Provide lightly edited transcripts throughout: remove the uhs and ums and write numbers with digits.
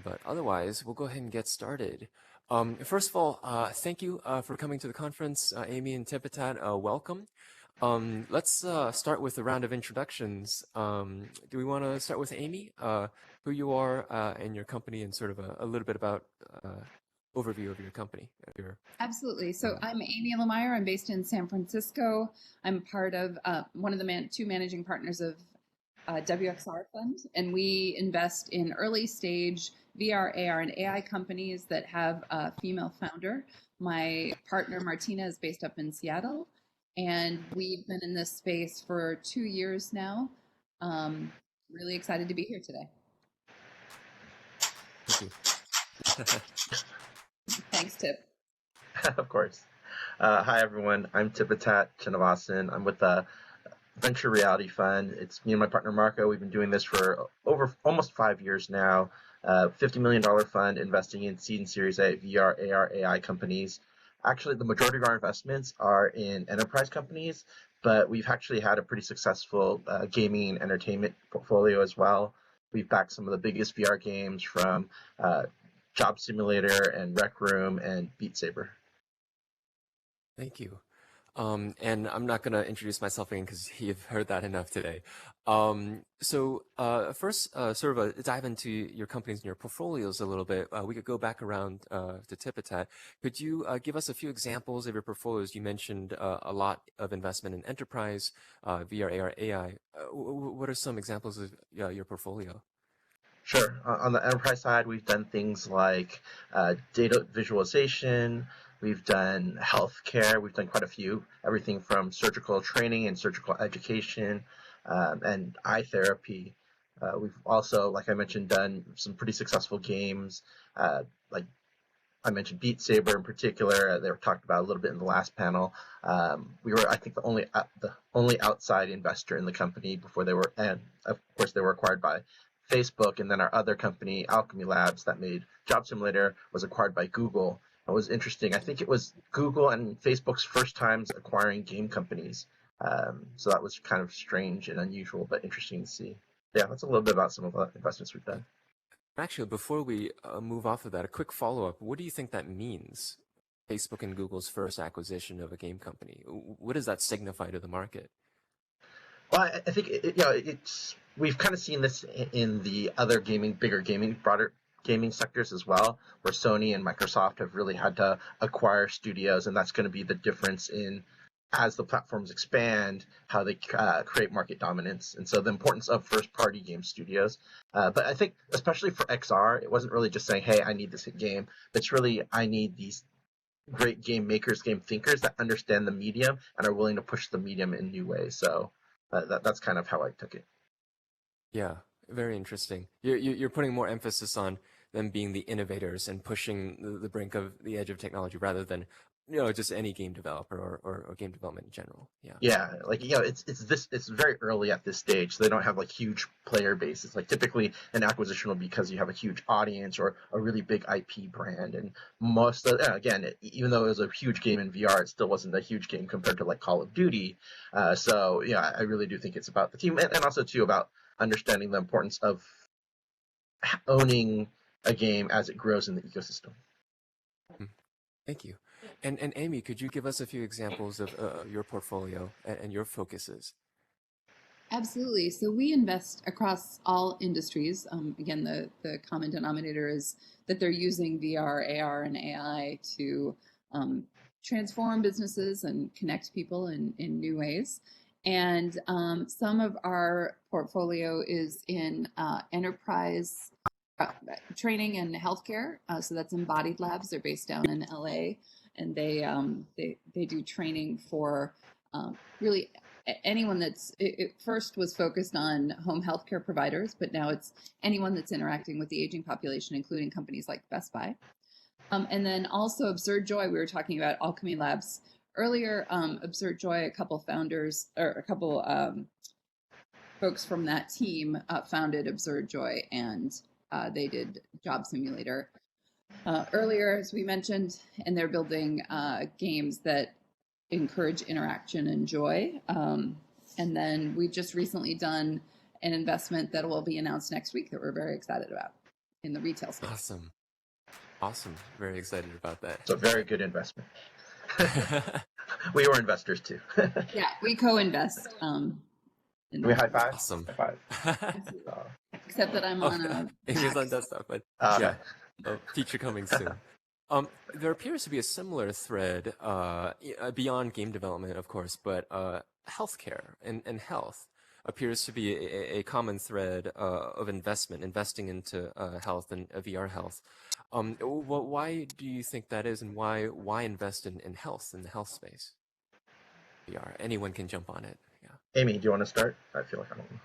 But otherwise, we'll go ahead and get started. First of all, thank you for coming to the conference, Amy and Tipitat. Welcome. Let's start with a round of introductions. Do we want to start with Amy, who you are and your company, and sort of a little bit about overview of your company? Absolutely. So I'm Amy Lemire. I'm based in San Francisco. I'm part of one of the two managing partners of WXR Fund, and we invest in early stage VR, AR, and AI companies that have a female founder. My partner Martina is based up in Seattle, and we've been in this space for 2 years now. Really excited to be here today. Thank you. Thanks, Tip. Of course. Hi, everyone. I'm Tipitat Chinavasan. I'm with the Venture Reality Fund. It's me and my partner Marco. We've been doing this for over almost 5 years now. $50 million fund investing in seed and Series A VR, AR, AI companies. Actually, the majority of our investments are in enterprise companies, but we've actually had a pretty successful gaming and entertainment portfolio as well. We've backed some of the biggest VR games from Job Simulator and Rec Room and Beat Saber. Thank you. And I'm not going to introduce myself again because you've heard that enough today. First, sort of dive into your companies and your portfolios a little bit. We could go back around to Tipitat. Could you give us a few examples of your portfolios? You mentioned a lot of investment in enterprise, VR, AR, AI. What are some examples of your portfolio? Sure. On the enterprise side, we've done things like data visualization. We've done healthcare. We've done quite a few, everything from surgical training and surgical education and eye therapy. We've also, like I mentioned, done some pretty successful games. Like I mentioned, Beat Saber in particular. They were talked about a little bit in the last panel. We were, I think, the only outside investor in the company before they were, and of course, they were acquired by Facebook, and then our other company, Alchemy Labs, that made Job Simulator, was acquired by Google. It was interesting. I think it was Google and Facebook's first times acquiring game companies. So that was kind of strange and unusual, but interesting to see. Yeah, that's a little bit about some of the investments we've done. Actually, before we move off of that, a quick follow-up. What do you think that means? Facebook and Google's first acquisition of a game company. What does that signify to the market? Well, I think we've kind of seen this in the other bigger gaming, broader gaming sectors as well, where Sony and Microsoft have really had to acquire studios, and that's going to be the difference in as the platforms expand, how they create market dominance, and so the importance of first-party game studios. But I think, especially for XR, it wasn't really just saying, "Hey, I need this game." It's really, I need these great game makers, game thinkers that understand the medium and are willing to push the medium in new ways. So that's kind of how I took it. Yeah, very interesting. You're putting more emphasis on them being the innovators and pushing the brink of the edge of technology rather than just any game developer or game development in general. Yeah. Yeah, like it's very early at this stage, so they don't have like huge player bases. Like typically an acquisition will be because you have a huge audience or a really big IP brand, and most of again, even though it was a huge game in VR, it still wasn't a huge game compared to like Call of Duty. So yeah, I really do think it's about the team and also too about understanding the importance of owning a game as it grows in the ecosystem. Thank you. And Amy, could you give us a few examples of your portfolio and your focuses? Absolutely. So we invest across all industries. Again, the common denominator is that they're using VR, AR, and AI to transform businesses and connect people in new ways. And some of our portfolio is in enterprise training and healthcare. So that's Embodied Labs. They're based down in LA, and they do training for really anyone that's it first was focused on home healthcare providers, but now it's anyone that's interacting with the aging population, including companies like Best Buy. And then also Absurd Joy, we were talking about Alchemy Labs earlier. Absurd Joy, a couple founders or a couple folks from that team founded Absurd Joy, and they did Job Simulator earlier, as we mentioned, and they're building games that encourage interaction and joy. And then we've just recently done an investment that will be announced next week that we're very excited about. in the retail space. Awesome. Awesome. Very excited about that. It's a very good investment. We were investors too. Yeah, we co-invest. Can we high five? Awesome. High five. Absolutely. Except that I'm Oh, on a Amy's Mac. on desktop, but Okay. yeah, feature coming soon. There appears to be a similar thread beyond game development, of course, but healthcare and health appears to be a common thread of investing into health and VR health. Why do you think that is, and why invest in health in the health space? VR, anyone can jump on it. Yeah. Amy, do you want to start? I feel like I don't.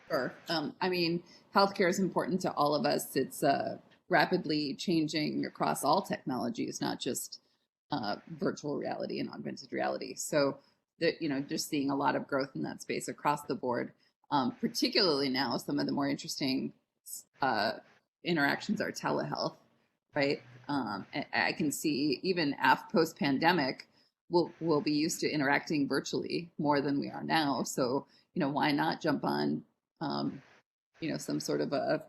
Sure. I mean, healthcare is important to all of us. It's rapidly changing across all technologies, not just virtual reality and augmented reality. So, just seeing a lot of growth in that space across the board. Particularly now, some of the more interesting interactions are telehealth, right? I can see even post pandemic, we'll be used to interacting virtually more than we are now. So, why not jump on some sort of a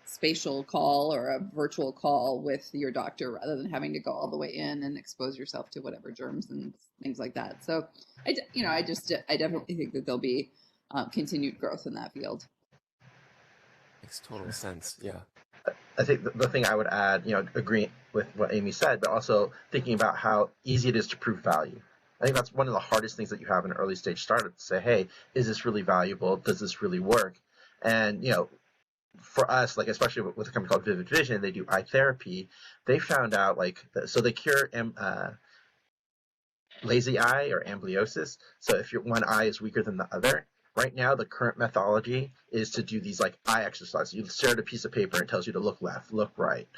spatial call or a virtual call with your doctor rather than having to go all the way in and expose yourself to whatever germs and things like that. So I definitely think that there'll be continued growth in that field. Makes total sense. Yeah. I think the thing I would add, agreeing with what Amy said, but also thinking about how easy it is to prove value. I think that's one of the hardest things that you have in an early stage startup to say, hey, is this really valuable? Does this really work? And, for us, like especially with a company called Vivid Vision, they do eye therapy. They found out so they cure lazy eye or amblyossis. So if your one eye is weaker than the other, right now the current methodology is to do these like eye exercises. You stare at a piece of paper and it tells you to look left, look right.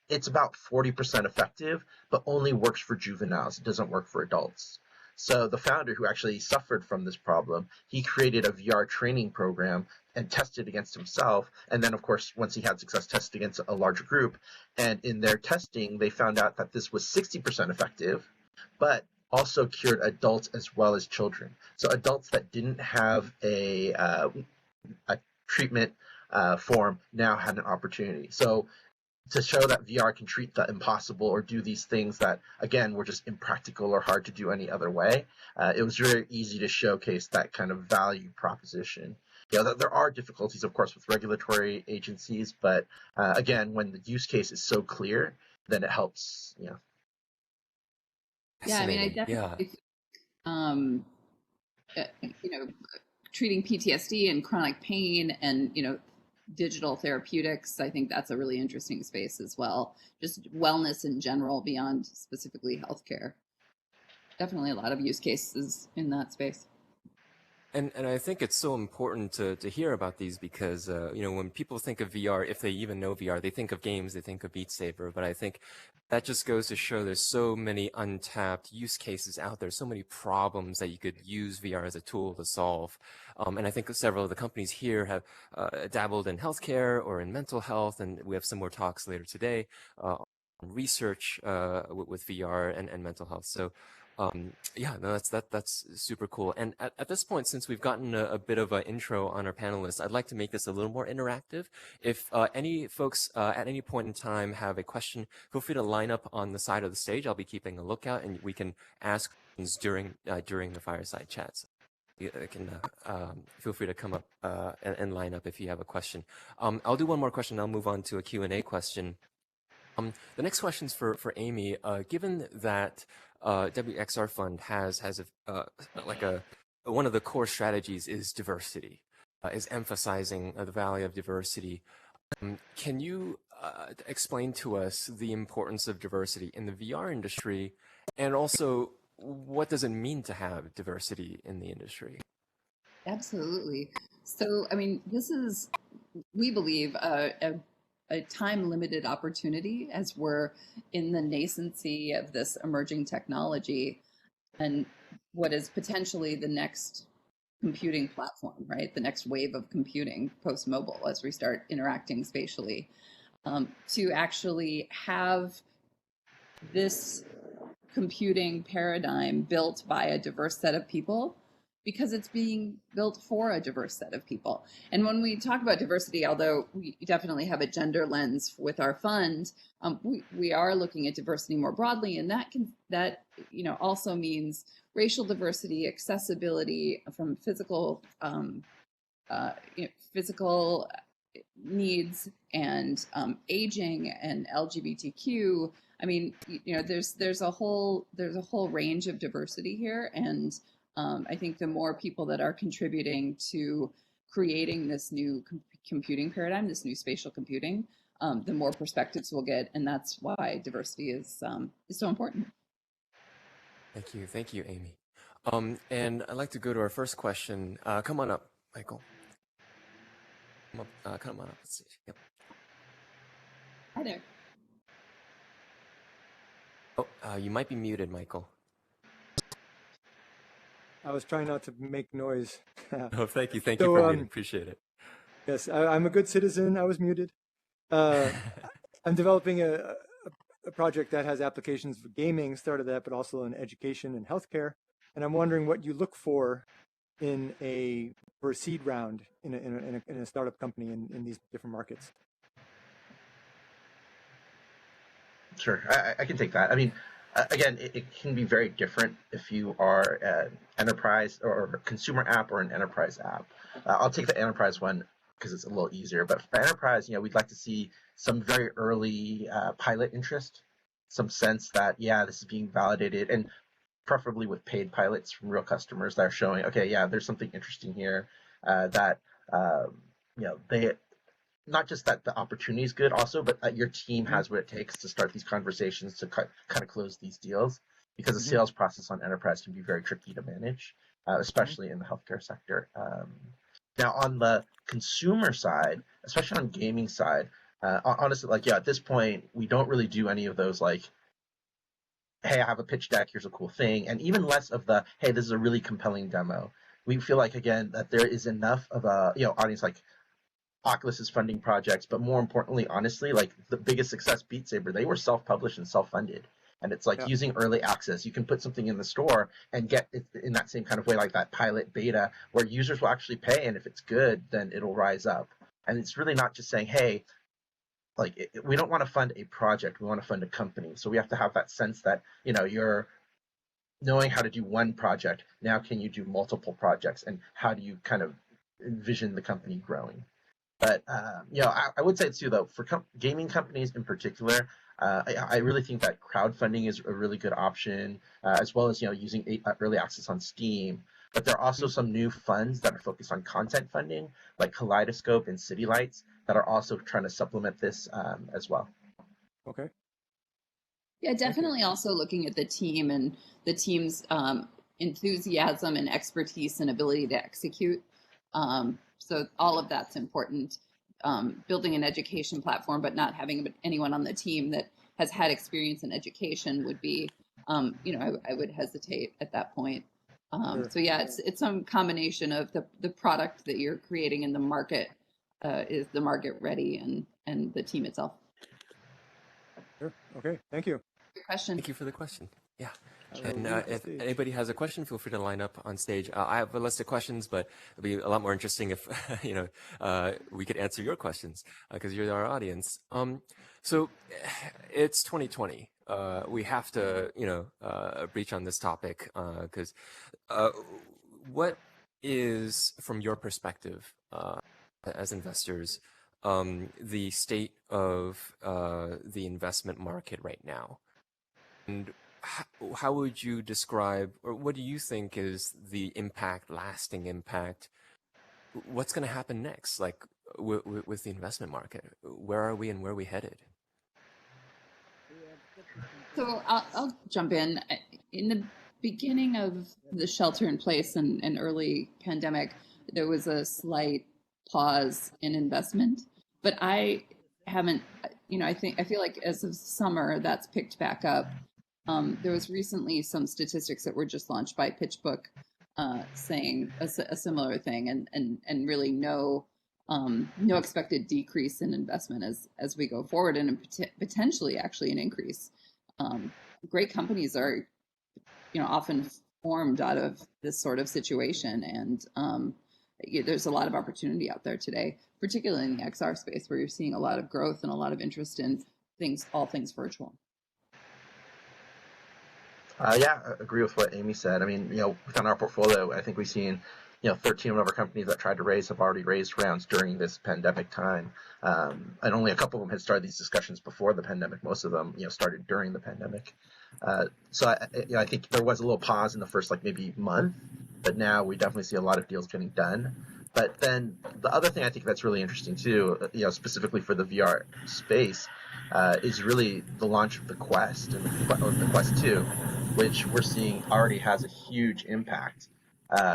It's about 40% effective, but only works for juveniles. It doesn't work for adults. So the founder, who actually suffered from this problem, he created a VR training program and tested against himself. And then, of course, once he had success, tested against a larger group. And in their testing, they found out that this was 60% effective, but also cured adults as well as children. So adults that didn't have a treatment form now had an opportunity. So to show that VR can treat the impossible or do these things that, again, were just impractical or hard to do any other way, it was very easy to showcase that kind of value proposition. There are difficulties, of course, with regulatory agencies, but again, when the use case is so clear, then it helps. Yeah, I mean, I Fascinating. Yeah. definitely treating PTSD and chronic pain and digital therapeutics, I think that's a really interesting space as well. Just wellness in general beyond specifically healthcare. Definitely a lot of use cases in that space. And I think it's so important to hear about these because when people think of VR, if they even know VR, they think of games, they think of Beat Saber. But I think that just goes to show there's so many untapped use cases out there, so many problems that you could use VR as a tool to solve. And I think several of the companies here have dabbled in healthcare or in mental health, and we have some more talks later today on research with VR and mental health. So. Yeah, no, that's super cool. And at this point, since we've gotten a bit of an intro on our panelists, I'd like to make this a little more interactive. If any folks at any point in time have a question, feel free to line up on the side of the stage. I'll be keeping a lookout, and we can ask questions during the fireside chats. You can feel free to come up and line up if you have a question. I'll do one more question. I'll move on to a Q&A question. The next question's for Amy. Given that WXR Fund has one of the core strategies is diversity, is emphasizing the value of diversity. Can you explain to us the importance of diversity in the VR industry, and also what does it mean to have diversity in the industry? Absolutely. So, I mean, this is, we believe, a time-limited opportunity as we're in the nascency of this emerging technology and what is potentially the next computing platform, right? The next wave of computing post-mobile as we start interacting spatially. To actually have this computing paradigm built by a diverse set of people because it's being built for a diverse set of people. And when we talk about diversity, although we definitely have a gender lens with our fund, we are looking at diversity more broadly, and that also means racial diversity, accessibility from physical needs, and aging and LGBTQ. I mean, there's a whole range of diversity here, and I think the more people that are contributing to creating this new computing paradigm, this new spatial computing, the more perspectives we'll get, and that's why diversity is so important. Thank you, Amy. And I'd like to go to our first question. Come on up, Michael. Come on up. Let's see. Yep. Hi there. Oh, you might be muted, Michael. I was trying not to make noise. Oh, thank you for muting. Appreciate it. Yes, I'm a good citizen. I was muted. I'm developing a project that has applications for gaming, started that, but also in education and healthcare. And I'm wondering what you look for for a seed round in a startup company in these different markets. Sure, I can take that. I mean, again, it can be very different if you are an enterprise or a consumer app or an enterprise app. I'll take the enterprise one because it's a little easier. But for enterprise, we'd like to see some very early pilot interest, some sense that, yeah, this is being validated, and preferably with paid pilots from real customers that are showing, okay, yeah, there's something interesting here, that they, not just that the opportunity is good also, but that your team has what it takes to start these conversations to kind of close these deals, because the sales process on enterprise can be very tricky to manage, especially in the healthcare sector. Now on the consumer side, especially on gaming side, honestly, at this point, we don't really do any of those hey, I have a pitch deck, here's a cool thing, and even less of the, hey, this is a really compelling demo. We feel like, again, that there is enough of a audience, like Oculus is funding projects, but more importantly, honestly, the biggest success, Beat Saber, they were self-published and self-funded. And it's using early access. You can put something in the store and get it in that same kind of way, like that pilot beta, where users will actually pay, and if it's good, then it'll rise up. And it's really not just saying, hey, we don't want to fund a project, we want to fund a company. So we have to have that sense that, you're knowing how to do one project. Now, can you do multiple projects? And how do you kind of envision the company growing? But, I would say too, though, for gaming companies in particular, I really think that crowdfunding is a really good option, as well as, using early access on Steam. But there are also some new funds that are focused on content funding, like Kaleidoscope and City Lights, that are also trying to supplement this as well. Okay. Yeah, definitely also looking at the team and the team's enthusiasm and expertise and ability to execute. So all of that's important. Building an education platform, but not having anyone on the team that has had experience in education would be, I would hesitate at that point. Sure. So yeah, it's some combination of the product that you're creating in the market, is the market ready, and the team itself. Sure. Okay. Thank you. Good question. Thank you for the question. Yeah. And if anybody has a question, feel free to line up on stage. I have a list of questions, but it'll be a lot more interesting if we could answer your questions, because you're our audience. So it's 2020. We have to breach on this topic, because what is, from your perspective as investors, the state of the investment market right now, and how would you describe, or what do you think is the lasting impact? What's going to happen next, with the investment market? Where are we and where are we headed? So I'll jump in. In the beginning of the shelter in place and early pandemic, there was a slight pause in investment, but I haven't, I feel like as of summer, that's picked back up. There was recently some statistics that were just launched by PitchBook, saying a similar thing, and really no expected decrease in investment as we go forward, and potentially actually an increase. Great companies are, often formed out of this sort of situation. And there's a lot of opportunity out there today, particularly in the XR space, where you're seeing a lot of growth and a lot of interest in all things virtual. Yeah, I agree with what Amy said. I mean, within our portfolio, I think we've seen, 13 of our companies that tried to raise have already raised rounds during this pandemic time. And only a couple of them had started these discussions before the pandemic. Most of them, started during the pandemic. So I think there was a little pause in the first, maybe month, but now we definitely see a lot of deals getting done. But then the other thing I think that's really interesting too, specifically for the VR space, is really the launch of the Quest and the Quest 2, which we're seeing already has a huge impact.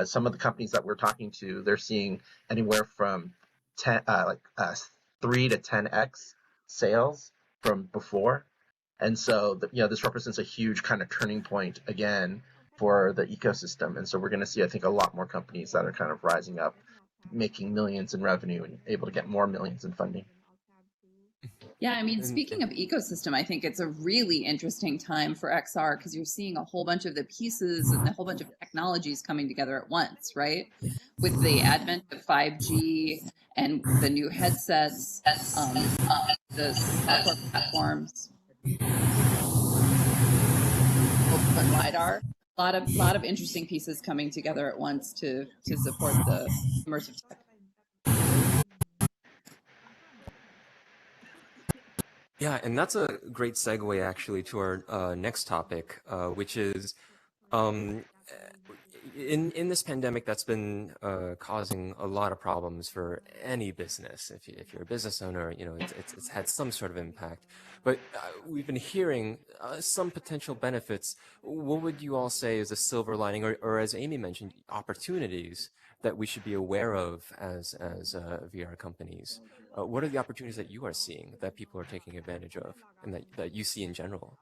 Some of the companies that we're talking to, they're seeing anywhere from 3 to 10x sales from before. And so, this represents a huge kind of turning point again for the ecosystem. And so we're going to see, I think, a lot more companies that are kind of rising up, making millions in revenue and able to get more millions in funding. Yeah, I mean, speaking of ecosystem, I think it's a really interesting time for XR because you're seeing a whole bunch of the pieces and a whole bunch of technologies coming together at once, right? With the advent of 5G and the new headsets, the software platforms, open LiDAR, a lot of interesting pieces coming together at once to support the immersive tech. Yeah, and that's a great segue actually to our next topic, which is in this pandemic that's been causing a lot of problems for any business. If you're a business owner, it's had some sort of impact. But we've been hearing some potential benefits. What would you all say is a silver lining, or as Amy mentioned, opportunities that we should be aware of as VR companies? What are the opportunities that you are seeing that people are taking advantage of and that you see in general?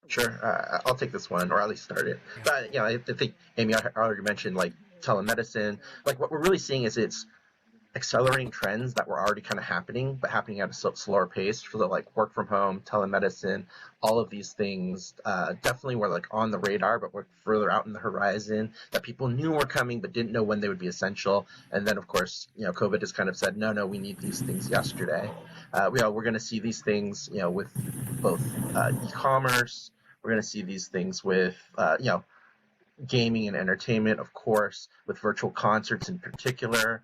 Sure, I'll take this one, or at least start it. But I think Amy already mentioned telemedicine. What we're really seeing is it's accelerating trends that were already kind of happening, but happening at a slower pace. So work from home, telemedicine, all of these things definitely were on the radar, but were further out in the horizon that people knew were coming, but didn't know when they would be essential. And then of course, COVID has kind of said, no, we need these things yesterday. We're going to see these things, with both e-commerce. We're going to see these things with, gaming and entertainment, of course, with virtual concerts in particular.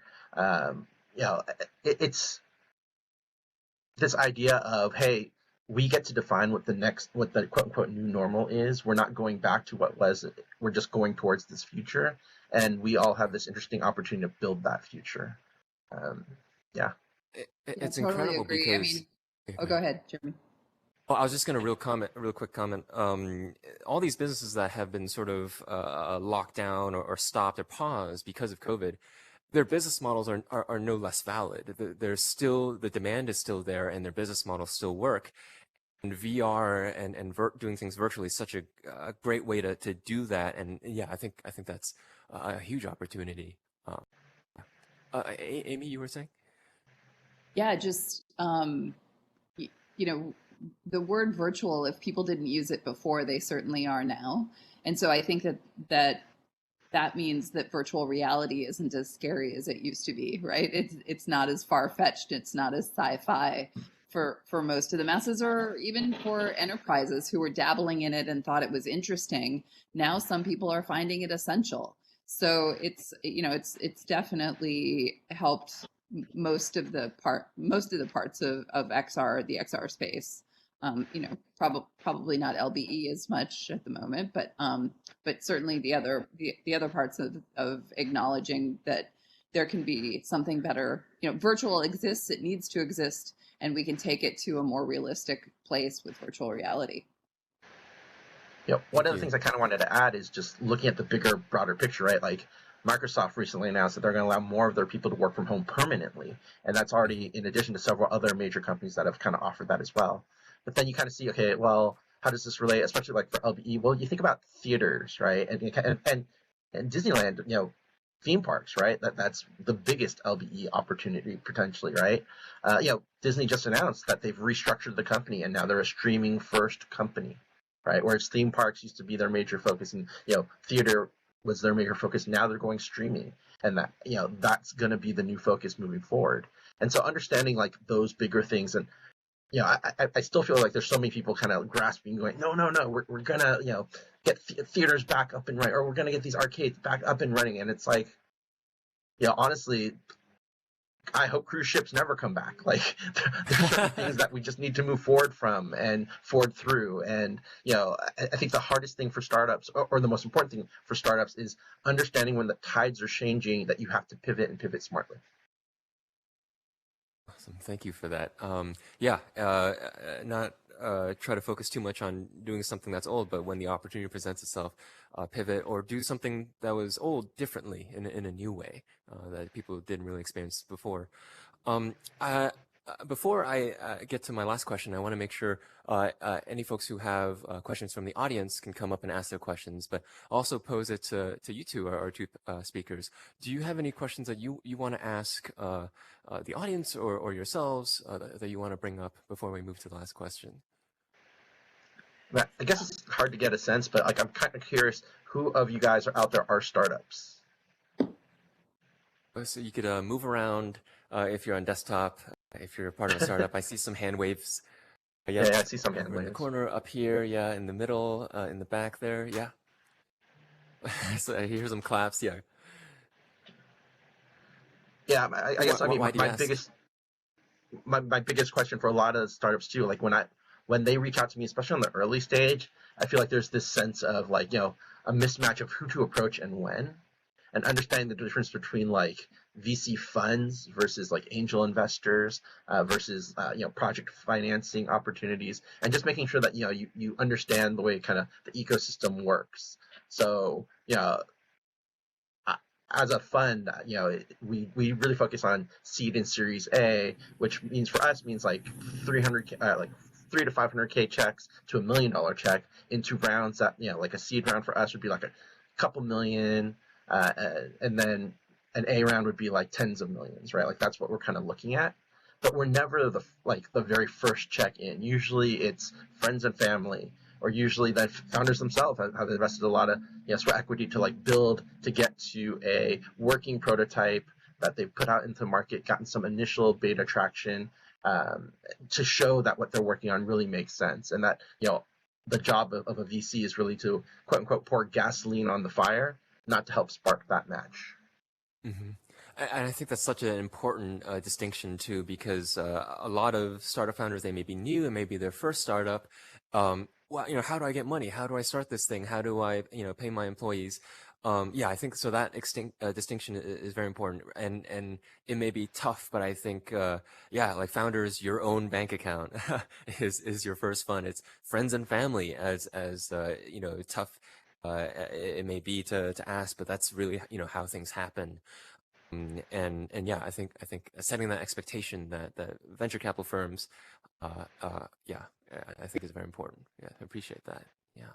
It's this idea of, hey, we get to define what the quote unquote new normal is. We're not going back to what was. We're just going towards this future, and we all have this interesting opportunity to build that future. Yeah, it's totally incredible agree. because. Go ahead, Jeremy. Well, I was just going to real quick comment. All these businesses that have been sort of locked down or stopped or paused because of COVID, their business models are no less valid. There's still, the demand is still there, and their business models still work. And VR and doing things virtually is such a great way to do that. And yeah, I think that's a huge opportunity. Amy, you were saying? Yeah, just the word virtual, if people didn't use it before, they certainly are now. And so I think that means that virtual reality isn't as scary as it used to be, right? It's not as far-fetched, it's not as sci-fi for most of the masses, or even for enterprises who were dabbling in it and thought it was interesting. Now some people are finding it essential. So it's definitely helped most of the parts of XR, the XR space. Probably not LBE as much at the moment, but certainly the other parts of acknowledging that there can be something better. Virtual exists; it needs to exist, and we can take it to a more realistic place with virtual reality. One of the things I kind of wanted to add is just looking at the bigger, broader picture, right? Microsoft recently announced that they're going to allow more of their people to work from home permanently, and that's already in addition to several other major companies that have kind of offered that as well. But then you kind of see, okay, well, how does this relate, especially for LBE? Well, you think about theaters, right, and Disneyland, theme parks, right? That's the biggest LBE opportunity potentially, right? Disney just announced that they've restructured the company, and now they're a streaming first company, right? Whereas theme parks used to be their major focus, and theater was their major focus. Now they're going streaming, and that that's going to be the new focus moving forward. And so understanding like those bigger things, and I still feel like there's so many people kind of grasping, going, no, we're gonna get theaters back up and running, or we're gonna get these arcades back up and running, and it's like, honestly, I hope cruise ships never come back. Like there's certain things that we just need to move forward from and forward through. And I think the hardest thing for startups, or the most important thing for startups, is understanding when the tides are changing that you have to pivot and pivot smartly. Awesome. Thank you for that. Not try to focus too much on doing something that's old, but when the opportunity presents itself, pivot or do something that was old differently in a new way that people didn't really experience before. Um, Before I get to my last question, I want to make sure any folks who have questions from the audience can come up and ask their questions, but also pose it to you two, our two speakers. Do you have any questions that you want to ask the audience or yourselves that you want to bring up before we move to the last question? I guess it's hard to get a sense, but like I'm kind of curious, who of you guys are out there are startups? So you could move around if you're on desktop, if you're a part of a startup. I see some hand waves. Yeah, I see some hand Over in the waves. corner up here, yeah, in the middle, in the back there, yeah. So I hear some claps, yeah. Yeah, I guess I mean Why do you my ask? biggest question for a lot of startups too, like when they reach out to me, especially on the early stage, I feel like there's this sense of like a mismatch of who to approach and when, and understanding the difference between like VC funds versus like angel investors versus project financing opportunities, and just making sure that you understand the way kind of the ecosystem works. So as a fund, we really focus on seed and Series A, which means for us means like 300, like 3 to 500K checks to $1 million check into rounds that like a seed round for us would be like a couple million, and then an A round would be like tens of millions, right? Like that's what we're kind of looking at. But we're never the very first check in. Usually it's friends and family, or usually the founders themselves have invested a lot of sweat equity to like build to get to a working prototype that they've put out into the market, gotten some initial beta traction, to show that what they're working on really makes sense, and that the job of a VC is really to quote unquote pour gasoline on the fire, not to help spark that match. Mm-hmm. And I think that's such an important distinction too, because a lot of startup founders, they may be new and maybe their first startup. Well, how do I get money? How do I start this thing? How do I, pay my employees? Yeah, I think so. That distinction is very important, and it may be tough, but I think, yeah, like founders, your own bank account is your first fund. It's friends and family, as tough it may be to ask, but that's really how things happen. And yeah, I think setting that expectation that venture capital firms, yeah, I think is very important. Yeah, I appreciate that. Yeah.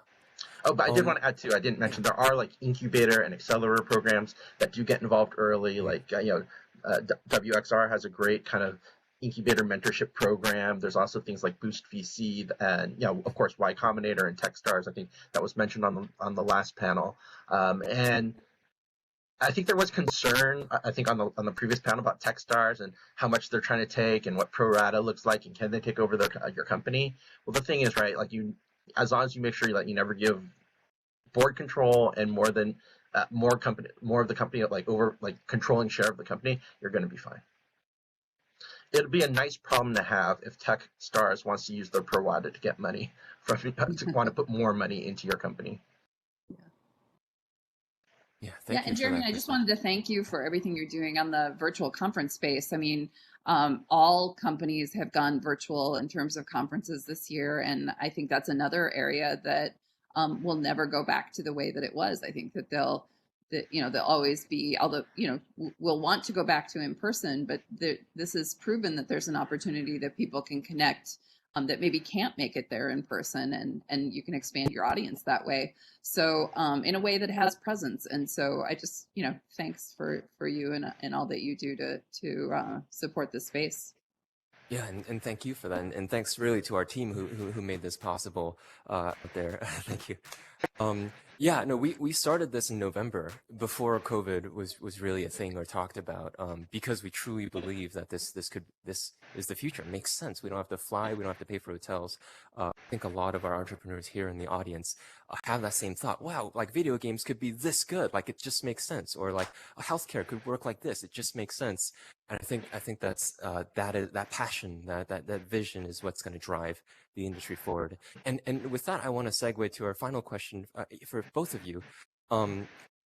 Oh, but I did Um, want to add too. I didn't yeah. mention there are like incubator and accelerator programs that do get involved early. Mm. Like WXR has a great kind of incubator mentorship program. There's also things like Boost VC and of course Y Combinator and TechStars. I think that was mentioned on the last panel. And I think there was concern, I think on the previous panel, about TechStars and how much they're trying to take and what pro rata looks like, and can they take over your company. Well, the thing is, right, like as long as you make sure that you never give board control and more of the company, like over like controlling share of the company, you're going to be fine. It'd be a nice problem to have if TechStars wants to use their pro rata to get money from to want to put more money into your company. Yeah, thank you and for Jeremy, that I just perspective. wanted to thank you for everything you're doing on the virtual conference space. I mean, all companies have gone virtual in terms of conferences this year, and I think that's another area that will never go back to the way that it was. I think that they'll always be, although we'll want to go back to in person, but this has proven that there's an opportunity that people can connect, that maybe can't make it there in person, and you can expand your audience that way. So in a way that has presence. And so I just thanks for you and all that you do to support this space. Yeah, and thank you for that, and thanks really to our team who made this possible out there. Thank you. Yeah, no, we started this in November before COVID was really a thing or talked about, because we truly believe that this is the future. It makes sense. We don't have to fly. We don't have to pay for hotels. I think a lot of our entrepreneurs here in the audience have that same thought. Wow, like video games could be this good. Like it just makes sense. Or like healthcare could work like this. It just makes sense. And I think that's that passion, that vision is what's going to drive the industry forward. And with that, I want to segue to our final question for both of you.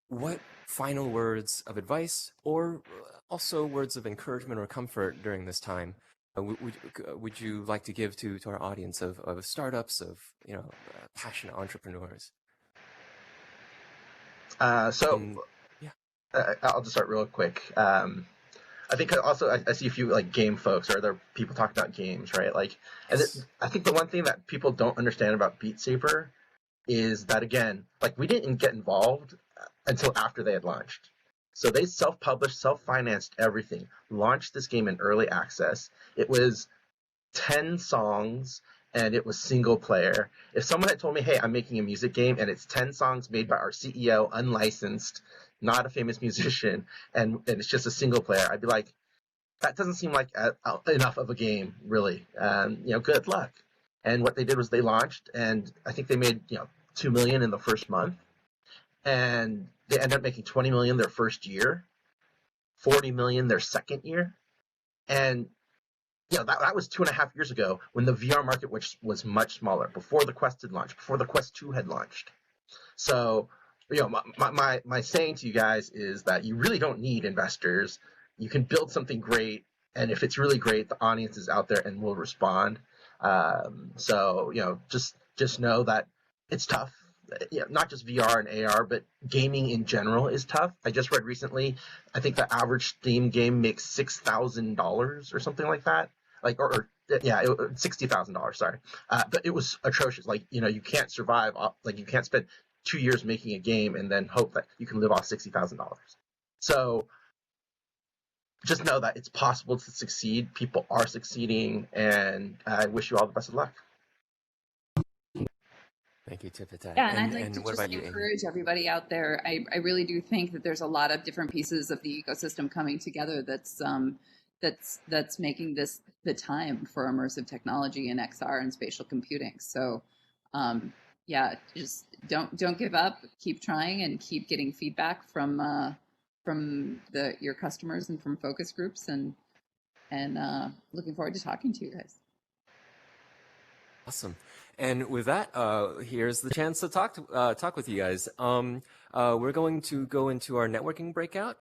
What final words of advice, or also words of encouragement or comfort during this time, would you like to give to our audience of startups, of passionate entrepreneurs? So And yeah, I'll just start real quick. I think also I see a few like game folks or other people talking about games, right? Like, yes, I think the one thing that people don't understand about Beat Saber is that again, like we didn't get involved until after they had launched. So they self-published, self-financed everything, launched this game in early access. It was 10 songs and it was single player. If someone had told me, hey, I'm making a music game and it's 10 songs made by our CEO, unlicensed, not a famous musician, and it's just a single player, I'd be like, that doesn't seem like enough of a game, really. Good luck. And what they did was they launched, and I think they made 2 million in the first month, and they ended up making 20 million their first year, 40 million their second year, and that was 2.5 years ago when the VR market, which was much smaller, before the Quest had launched, before the Quest 2 had launched. So, my saying to you guys is that you really don't need investors. You can build something great, and if it's really great, the audience is out there and will respond. Just know that it's tough. Not just VR and AR, but gaming in general is tough. I just read recently, I think the average Steam game makes $6,000 or something like that. Like, $60,000. Sorry, but it was atrocious. Like, you can't survive. Like, you can't spend 2 years making a game and then hope that you can live off $60,000. So just know that it's possible to succeed. People are succeeding, and I wish you all the best of luck. thank you, Tipitat. Yeah, and I'd like to And what just about you, Amy? encourage everybody out there. I really do think that there's a lot of different pieces of the ecosystem coming together that's making this the time for immersive technology and XR and spatial computing. So yeah, just don't give up. Keep trying and keep getting feedback from your customers and from focus groups, and looking forward to talking to you guys. Awesome. And with that, here's the chance to talk with you guys. We're going to go into our networking breakout.